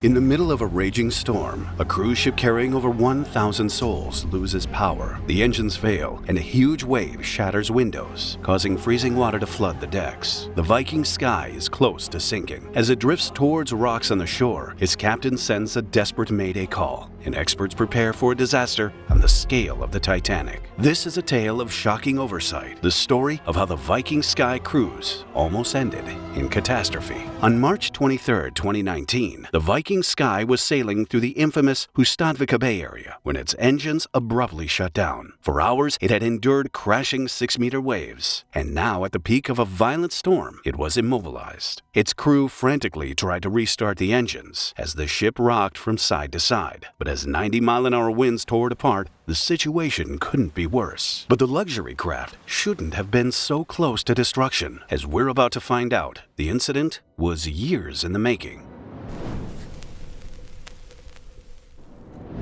In the middle of a raging storm, a cruise ship carrying over 1,000 souls loses power. The engines fail, and a huge wave shatters windows, causing freezing water to flood the decks. The Viking Sky is close to sinking. As it drifts towards rocks on the shore, its captain sends a desperate mayday call, and experts prepare for a disaster on the scale of the Titanic. This is a tale of shocking oversight, the story of how the Viking Sky cruise almost ended in catastrophe. On March 23, 2019, the Viking Sky was sailing through the infamous Bay area when its engines abruptly shut down. For hours, it had endured crashing 6-meter waves, and now at the peak of a violent storm, it was immobilized. Its crew frantically tried to restart the engines as the ship rocked from side to side. But as 90-mile-an-hour winds tore it apart, the situation couldn't be worse. But the luxury craft shouldn't have been so close to destruction. As we're about to find out, the incident was years in the making.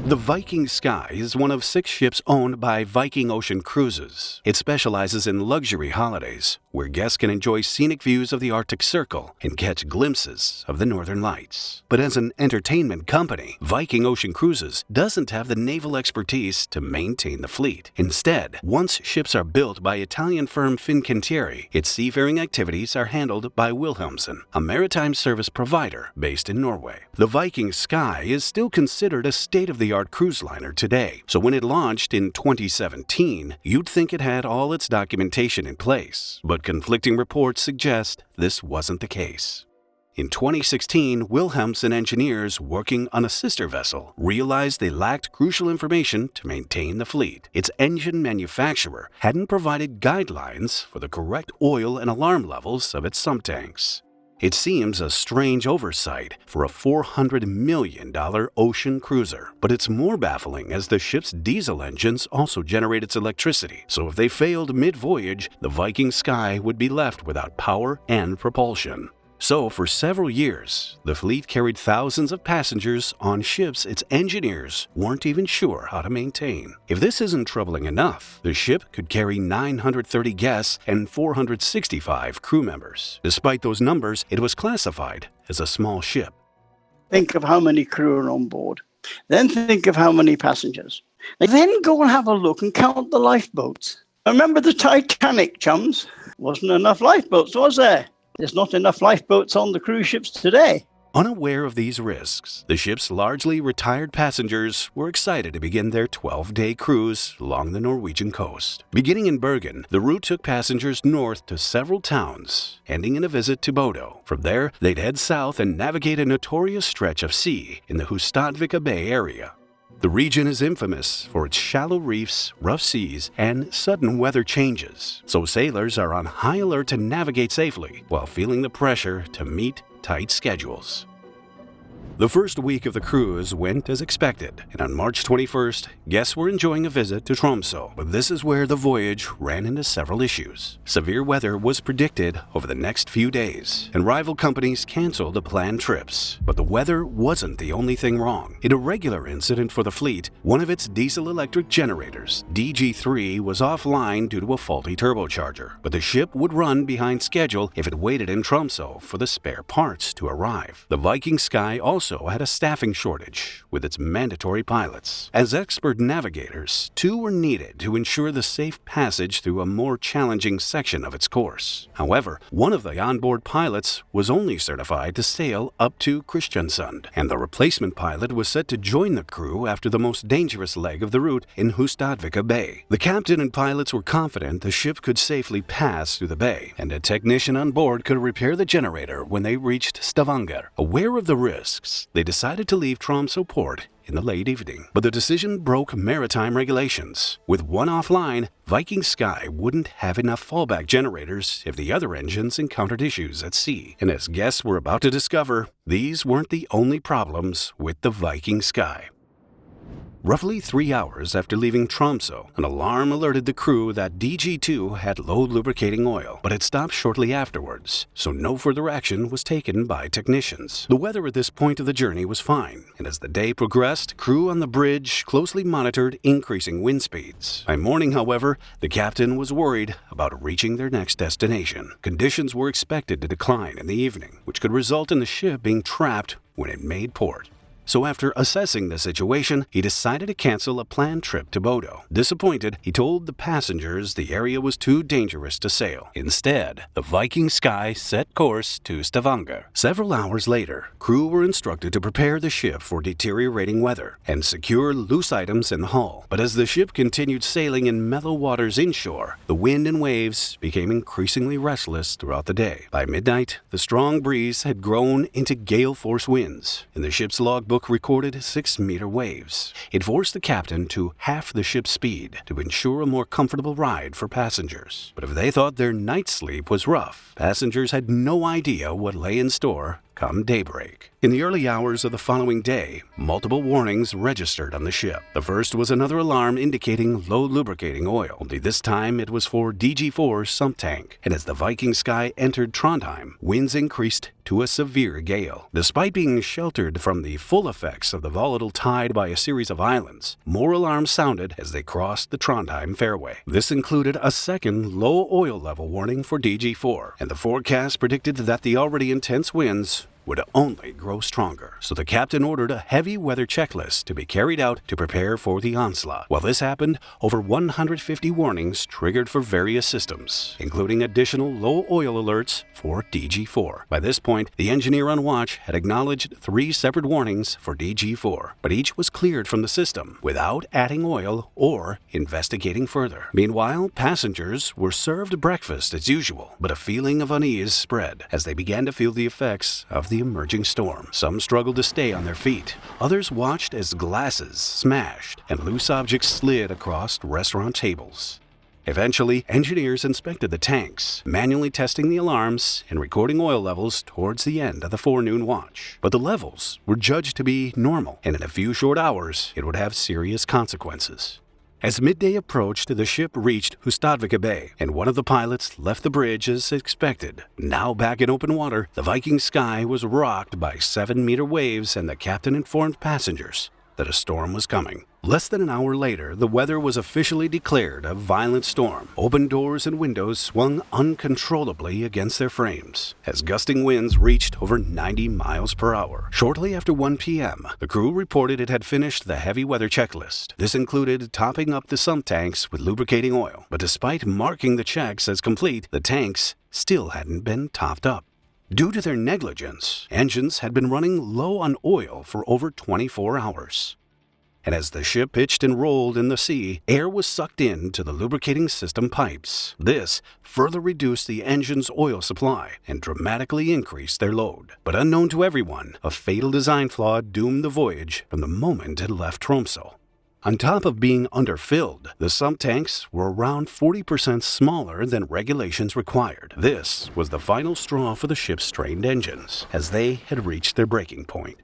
The Viking Sky is one of 6 ships owned by Viking Ocean Cruises. It specializes in luxury holidays, where guests can enjoy scenic views of the Arctic Circle and catch glimpses of the Northern Lights. But as an entertainment company, Viking Ocean Cruises doesn't have the naval expertise to maintain the fleet. Instead, once ships are built by Italian firm Fincantieri, its seafaring activities are handled by Wilhelmsen, a maritime service provider based in Norway. The Viking Sky is still considered a state-of-the-art cruise liner today, so when it launched in 2017, you'd think it had all its documentation in place. But conflicting reports suggest this wasn't the case. In 2016, Wilhelmsen engineers working on a sister vessel realized they lacked crucial information to maintain the fleet. Its engine manufacturer hadn't provided guidelines for the correct oil and alarm levels of its sump tanks. It seems a strange oversight for a $400 million ocean cruiser, but it's more baffling as the ship's diesel engines also generate its electricity. So if they failed mid-voyage, the Viking Sky would be left without power and propulsion. So for several years, the fleet carried thousands of passengers on ships its engineers weren't even sure how to maintain. If this isn't troubling enough, the ship could carry 930 guests and 465 crew members. Despite those numbers, it was classified as a small ship. Think of how many crew are on board. Then think of how many passengers. Then go and have a look and count the lifeboats. Remember the Titanic, chums? Wasn't enough lifeboats, was there? There's not enough lifeboats on the cruise ships today. Unaware of these risks, the ship's largely retired passengers were excited to begin their 12-day cruise along the Norwegian coast. Beginning in Bergen, the route took passengers north to several towns, ending in a visit to Bodo. From there, they'd head south and navigate a notorious stretch of sea in the Bay area. The region is infamous for its shallow reefs, rough seas, and sudden weather changes, so sailors are on high alert to navigate safely while feeling the pressure to meet tight schedules. The first week of the cruise went as expected, and on March 21st, guests were enjoying a visit to Tromsø. But this is where the voyage ran into several issues. Severe weather was predicted over the next few days, and rival companies canceled the planned trips. But the weather wasn't the only thing wrong. In a regular incident for the fleet, one of its diesel-electric generators, DG3, was offline due to a faulty turbocharger. But the ship would run behind schedule if it waited in Tromsø for the spare parts to arrive. The Viking Sky also had a staffing shortage with its mandatory pilots. As expert navigators, 2 were needed to ensure the safe passage through a more challenging section of its course. However, one of the onboard pilots was only certified to sail up to Kristiansund, and the replacement pilot was set to join the crew after the most dangerous leg of the route in Bay. The captain and pilots were confident the ship could safely pass through the bay, and a technician on board could repair the generator when they reached Stavanger. Aware of the risks, they decided to leave Tromsø port in the late evening. But the decision broke maritime regulations. With one offline, Viking Sky wouldn't have enough fallback generators if the other engines encountered issues at sea. And as guests were about to discover, these weren't the only problems with the Viking Sky. Roughly 3 hours after leaving Tromsø, an alarm alerted the crew that DG2 had low lubricating oil, but it stopped shortly afterwards, so no further action was taken by technicians. The weather at this point of the journey was fine, and as the day progressed, crew on the bridge closely monitored increasing wind speeds. By morning, however, the captain was worried about reaching their next destination. Conditions were expected to decline in the evening, which could result in the ship being trapped when it made port. So after assessing the situation, he decided to cancel a planned trip to Bodo. Disappointed, he told the passengers the area was too dangerous to sail. Instead, the Viking Sky set course to Stavanger. Several hours later, crew were instructed to prepare the ship for deteriorating weather and secure loose items in the hull. But as the ship continued sailing in mellow waters inshore, the wind and waves became increasingly restless throughout the day. By midnight, the strong breeze had grown into gale-force winds, and the ship's logbook recorded 6-meter waves. It forced the captain to half the ship's speed to ensure a more comfortable ride for passengers. But if they thought their night's sleep was rough, passengers had no idea what lay in store come daybreak. In the early hours of the following day, multiple warnings registered on the ship. The first was another alarm indicating low lubricating oil. Only this time it was for DG4's sump tank. And as the Viking Sky entered Trondheim, winds increased to a severe gale. Despite being sheltered from the full effects of the volatile tide by a series of islands, more alarms sounded as they crossed the Trondheim fairway. This included a second low oil level warning for DG4, and the forecast predicted that the already intense winds would only grow stronger. So the captain ordered a heavy weather checklist to be carried out to prepare for the onslaught. While this happened, over 150 warnings triggered for various systems, including additional low oil alerts for DG4. By this point, the engineer on watch had acknowledged 3 separate warnings for DG4, but each was cleared from the system without adding oil or investigating further. Meanwhile, passengers were served breakfast as usual, but a feeling of unease spread as they began to feel the effects of the emerging storm. Some struggled to stay on their feet. Others watched as glasses smashed and loose objects slid across restaurant tables. Eventually, engineers inspected the tanks, manually testing the alarms and recording oil levels towards the end of the forenoon watch. But the levels were judged to be normal, and in a few short hours, it would have serious consequences. As midday approached, the ship reached Hustadvika Bay, and one of the pilots left the bridge as expected. Now back in open water, the Viking Sky was rocked by 7-meter waves, and the captain informed passengers that a storm was coming. Less than an hour later, the weather was officially declared a violent storm. Open doors and windows swung uncontrollably against their frames as gusting winds reached over 90 miles per hour. Shortly after 1 p.m., the crew reported it had finished the heavy weather checklist. This included topping up the sump tanks with lubricating oil. But despite marking the checks as complete, the tanks still hadn't been topped up. Due to their negligence, engines had been running low on oil for over 24 hours. And as the ship pitched and rolled in the sea, air was sucked into the lubricating system pipes. This further reduced the engine's oil supply and dramatically increased their load. But unknown to everyone, a fatal design flaw doomed the voyage from the moment it left Tromsø. On top of being underfilled, the sump tanks were around 40% smaller than regulations required. This was the final straw for the ship's strained engines, as they had reached their breaking point.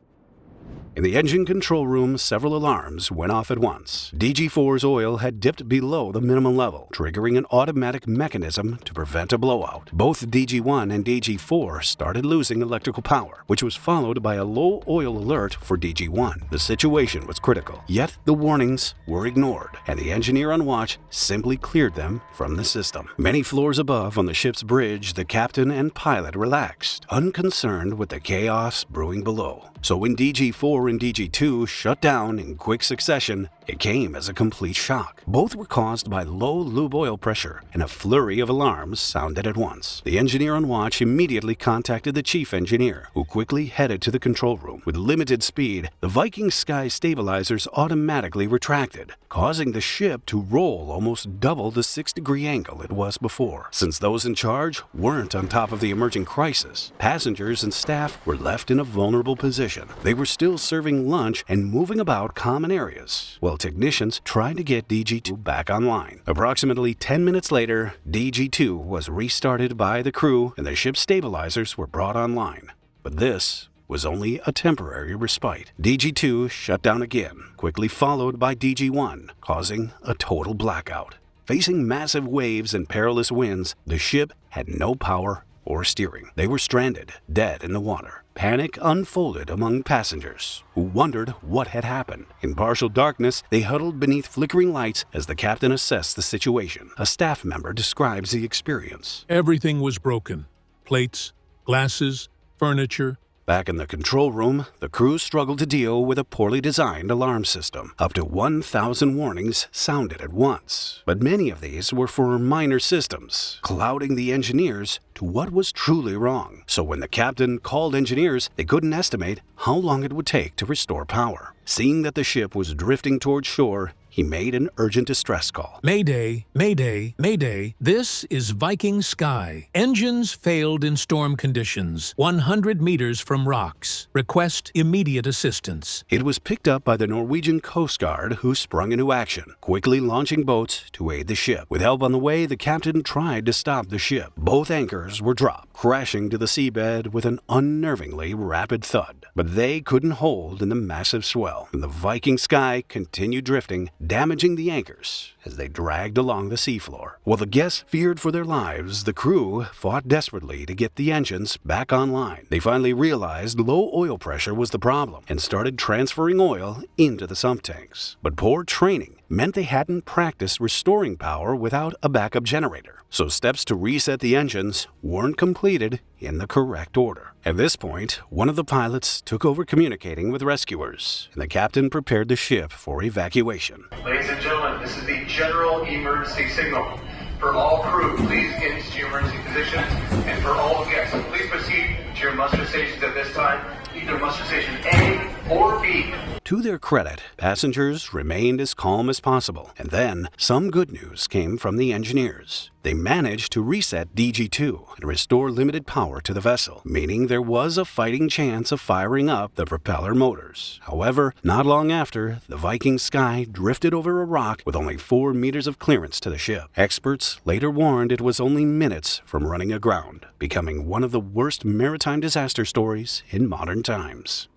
In the engine control room, several alarms went off at once. DG4's oil had dipped below the minimum level, triggering an automatic mechanism to prevent a blowout. Both DG1 and DG4 started losing electrical power, which was followed by a low oil alert for DG1. The situation was critical, yet the warnings were ignored, and the engineer on watch simply cleared them from the system. Many floors above on the ship's bridge, the captain and pilot relaxed, unconcerned with the chaos brewing below. So when DG4 and DG2 shut down in quick succession, it came as a complete shock. Both were caused by low lube oil pressure, and a flurry of alarms sounded at once. The engineer on watch immediately contacted the chief engineer, who quickly headed to the control room. With limited speed, the Viking Sky stabilizers automatically retracted, causing the ship to roll almost double the 6-degree angle it was before. Since those in charge weren't on top of the emerging crisis, passengers and staff were left in a vulnerable position. They were still serving lunch and moving about common areas, while technicians tried to get DG2 back online. Approximately 10 minutes later, DG2 was restarted by the crew and the ship's stabilizers were brought online. But this was only a temporary respite. DG2 shut down again, quickly followed by DG1, causing a total blackout. Facing massive waves and perilous winds, the ship had no power or steering. They were stranded, dead in the water. Panic unfolded among passengers, who wondered what had happened. In partial darkness, they huddled beneath flickering lights as the captain assessed the situation. A staff member describes the experience. Everything was broken. Plates, glasses, furniture, Back in the control room, the crew struggled to deal with a poorly designed alarm system. Up to 1,000 warnings sounded at once, but many of these were for minor systems, clouding the engineers to what was truly wrong. So when the captain called engineers, they couldn't estimate how long it would take to restore power. Seeing that the ship was drifting toward shore, he made an urgent distress call. Mayday, mayday, mayday. This is Viking Sky. Engines failed in storm conditions, 100 meters from rocks. Request immediate assistance. It was picked up by the Norwegian Coast Guard, who sprung into action, quickly launching boats to aid the ship. With help on the way, the captain tried to stop the ship. Both anchors were dropped, crashing to the seabed with an unnervingly rapid thud. But they couldn't hold in the massive swell, and the Viking Sky continued drifting, damaging the anchors as they dragged along the seafloor. While the guests feared for their lives, the crew fought desperately to get the engines back online. They finally realized low oil pressure was the problem and started transferring oil into the sump tanks. But poor training meant they hadn't practiced restoring power without a backup generator, so steps to reset the engines weren't completed in the correct order. At this point, one of the pilots took over communicating with rescuers, and the captain prepared the ship for evacuation. Ladies and gentlemen, this is the general emergency signal. For all crew, please get into your emergency positions, and for all guests, please proceed to your muster stations at this time, either muster station A or B. To their credit, passengers remained as calm as possible, and then some good news came from the engineers. They managed to reset DG2 and restore limited power to the vessel, meaning there was a fighting chance of firing up the propeller motors. However, not long after, the Viking Sky drifted over a rock with only 4 meters of clearance to the ship. Experts later warned it was only minutes from running aground, becoming one of the worst maritime disaster stories in modern times.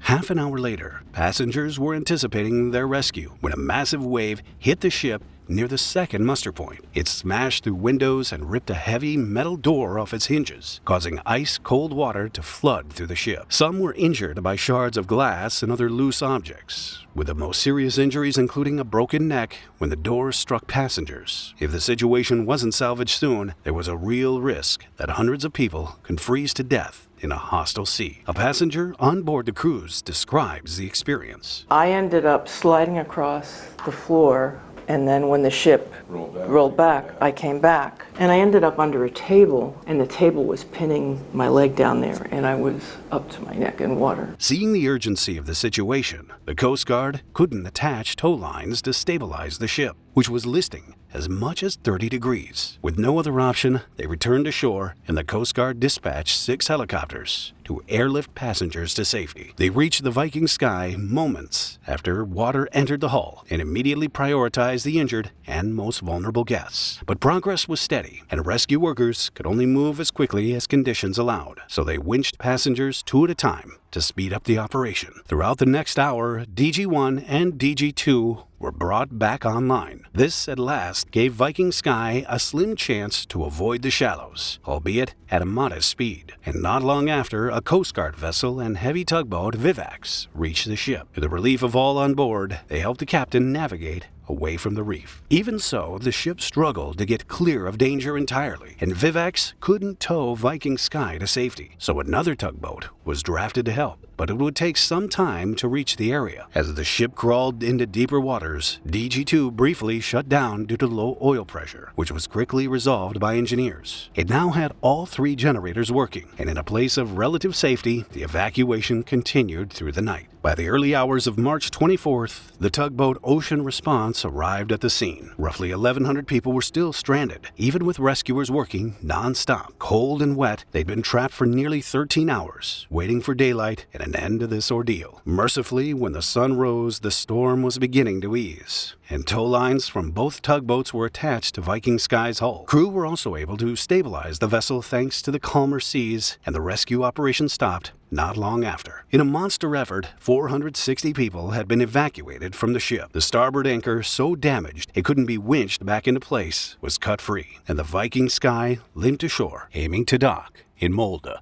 Half an hour later, passengers were anticipating their rescue when a massive wave hit the ship near the second muster point. It smashed through windows and ripped a heavy metal door off its hinges, causing ice-cold water to flood through the ship. Some were injured by shards of glass and other loose objects, with the most serious injuries including a broken neck when the door struck passengers. If the situation wasn't salvaged soon, there was a real risk that hundreds of people could freeze to death in a hostile sea. A passenger on board the cruise describes the experience. I ended up sliding across the floor, and then when the ship rolled back, I came back. And I ended up under a table, and the table was pinning my leg down there, and I was up to my neck in water. Seeing the urgency of the situation, the Coast Guard couldn't attach tow lines to stabilize the ship, which was listing as much as 30 degrees. With no other option, they returned to shore, and the Coast Guard dispatched 6 helicopters to airlift passengers to safety. They reached the Viking Sky moments after water entered the hull and immediately prioritized the injured and most vulnerable guests. But progress was steady, and rescue workers could only move as quickly as conditions allowed, so they winched passengers 2 at a time to speed up the operation. Throughout the next hour, DG1 and DG2 were brought back online. This, at last, gave Viking Sky a slim chance to avoid the shallows, albeit at a modest speed. And not long after, a Coast Guard vessel and heavy tugboat Vivax reached the ship. To the relief of all on board, they helped the captain navigate away from the reef. Even so, the ship struggled to get clear of danger entirely, and Vivax couldn't tow Viking Sky to safety, so another tugboat was drafted to help, but it would take some time to reach the area. As the ship crawled into deeper waters, DG2 briefly shut down due to low oil pressure, which was quickly resolved by engineers. It now had all 3 generators working, and in a place of relative safety, the evacuation continued through the night. By the early hours of March 24th, the tugboat Ocean Response arrived at the scene. Roughly 1,100 people were still stranded, even with rescuers working non-stop. Cold and wet, they'd been trapped for nearly 13 hours, waiting for daylight and an end to this ordeal. Mercifully, when the sun rose, the storm was beginning to ease, and tow lines from both tugboats were attached to Viking Sky's hull. Crew were also able to stabilize the vessel thanks to the calmer seas, and the rescue operation stopped not long after. In a monster effort, 460 people had been evacuated from the ship. The starboard anchor, so damaged it couldn't be winched back into place, was cut free, and the Viking Sky limped ashore, aiming to dock in Molde.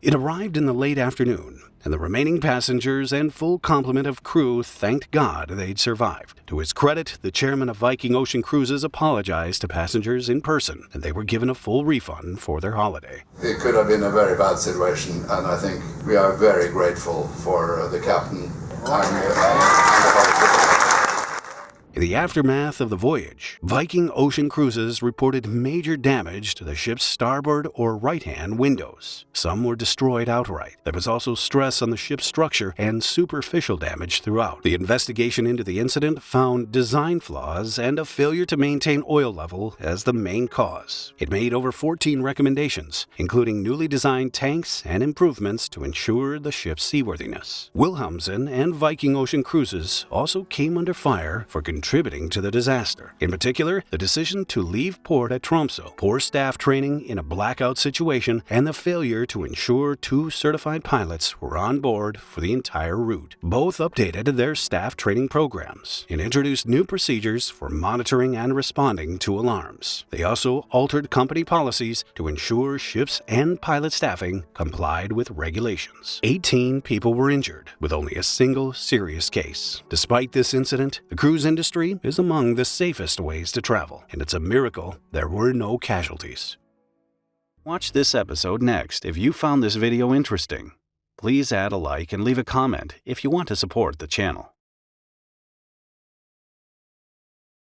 It arrived in the late afternoon, and the remaining passengers and full complement of crew thanked God they'd survived. To his credit, the chairman of Viking Ocean Cruises apologized to passengers in person, and they were given a full refund for their holiday. It could have been a very bad situation, and I think we are very grateful for the captain and the whole crew. In the aftermath of the voyage, Viking Ocean Cruises reported major damage to the ship's starboard or right-hand windows. Some were destroyed outright. There was also stress on the ship's structure and superficial damage throughout. The investigation into the incident found design flaws and a failure to maintain oil level as the main cause. It made over 14 recommendations, including newly designed tanks and improvements to ensure the ship's seaworthiness. Wilhelmsen and Viking Ocean Cruises also came under fire for contributing to the disaster. In particular, the decision to leave port at Tromsø, poor staff training in a blackout situation, and the failure to ensure 2 certified pilots were on board for the entire route. Both updated their staff training programs and introduced new procedures for monitoring and responding to alarms. They also altered company policies to ensure ships and pilot staffing complied with regulations. 18 people were injured, with only a single serious case. Despite this incident, the cruise industry is among the safest ways to travel, and it's a miracle there were no casualties. Watch this episode next if you found this video interesting. Please add a like and leave a comment if you want to support the channel.